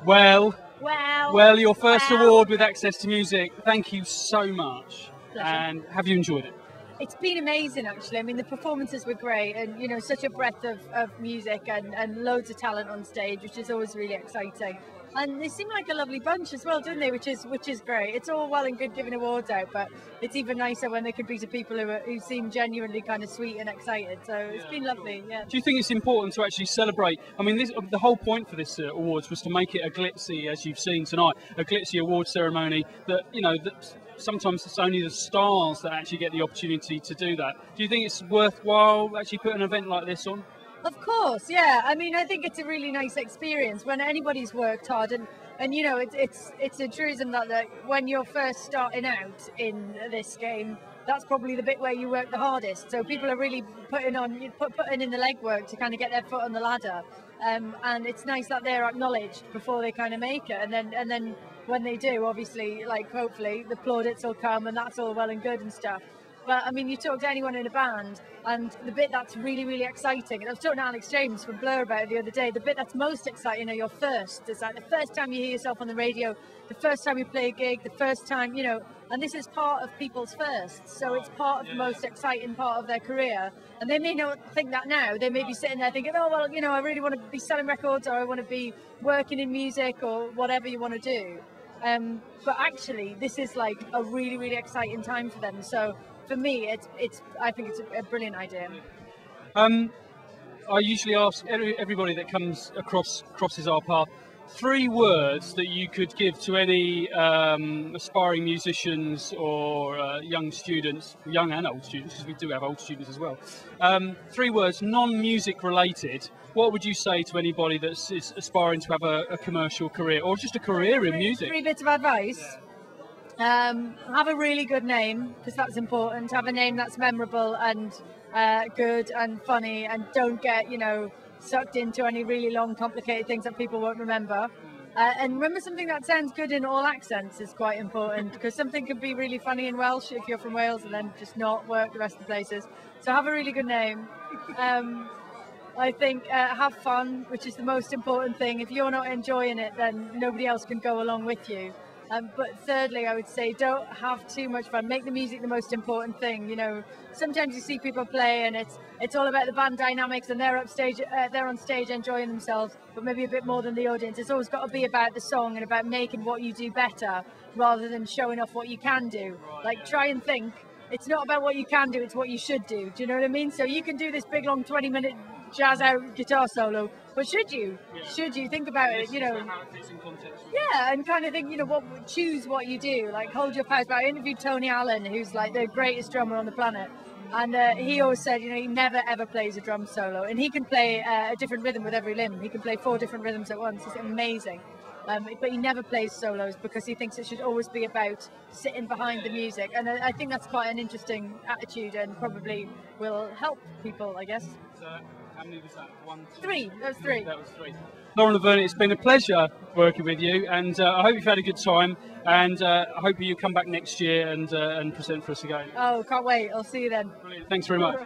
Well, your first well. award with Access to Music. Thank you so much. Pleasure. And have you enjoyed it? It's been amazing, actually. I mean, the performances were great, and you know, such a breadth of music and loads of talent on stage, which is always really exciting. And they seem like a lovely bunch as well, don't they? Which is great. It's all well and good giving awards out, but it's even nicer when they can be to people who seem genuinely kind of sweet and excited. So it's been lovely. Yeah. Do you think it's important to actually celebrate? I mean, the whole point for this awards was to make it a glitzy, as you've seen tonight, a glitzy award ceremony that, you know, that sometimes it's only the stars that actually get the opportunity to do that. Do you think it's worthwhile actually put an event like this on? Of course, yeah. I mean, I think it's a really nice experience when anybody's worked hard, and you know, it's a truism that when you're first starting out in this game, that's probably the bit where you work the hardest. So people are really putting in the legwork to kind of get their foot on the ladder, and it's nice that they're acknowledged before they kind of make it, and then when they do, obviously, like hopefully the plaudits will come, and that's all well and good and stuff. But I mean, you talk to anyone in a band, and the bit that's really, really exciting, and I was talking to Alex James from Blur about it the other day, the bit that's most exciting are your firsts. It's like the first time you hear yourself on the radio, the first time you play a gig, the first time, you know, and this is part of people's firsts. So it's part of the most exciting part of their career. And they may not think that now. They may be sitting there thinking, oh, well, you know, I really want to be selling records, or I want to be working in music, or whatever you want to do. But actually, this is like a really, really exciting time for them. So for me, I think it's a brilliant idea. I usually ask everybody that crosses our path 3 words that you could give to any aspiring musicians or young students, young and old students, because we do have old students as well. 3 words, non-music related. What would you say to anybody that's aspiring to have a commercial career, or just a career in music? 3 bits of advice. Have a really good name, because that's important. Have a name that's memorable and good and funny, and don't get, you know, sucked into any really long, complicated things that people won't remember. And remember, something that sounds good in all accents is quite important, because something could be really funny in Welsh if you're from Wales and then just not work the rest of the places. So have a really good name. I think have fun, which is the most important thing. If you're not enjoying it, then nobody else can go along with you. But thirdly, I would say don't have too much fun. Make the music the most important thing. You know, sometimes you see people play and it's all about the band dynamics, and they're on stage enjoying themselves, but maybe a bit more than the audience. It's always got to be about the song and about making what you do better, rather than showing off what you can do. Like, try and think. It's not about what you can do, it's what you should do. Do you know what I mean? So you can do this big, long 20-minute jazz out guitar solo, but should you? Yeah. Should you think about it? You know, yeah, and kind of think, you know, choose what you do. Like, hold your pause. But I interviewed Tony Allen, who's like the greatest drummer on the planet, and he always said, you know, he never ever plays a drum solo, and he can play a different rhythm with every limb. He can play 4 different rhythms at once. It's amazing. But he never plays solos, because he thinks it should always be about sitting behind the music, and I think that's quite an interesting attitude, and probably will help people, I guess. So, how many was that? 1, 2, 3. That was 3. That was 3. Laverne, it's been a pleasure working with you, and I hope you've had a good time, and I hope you come back next year and present for us again. Oh, can't wait. I'll see you then. Brilliant. Thanks very much.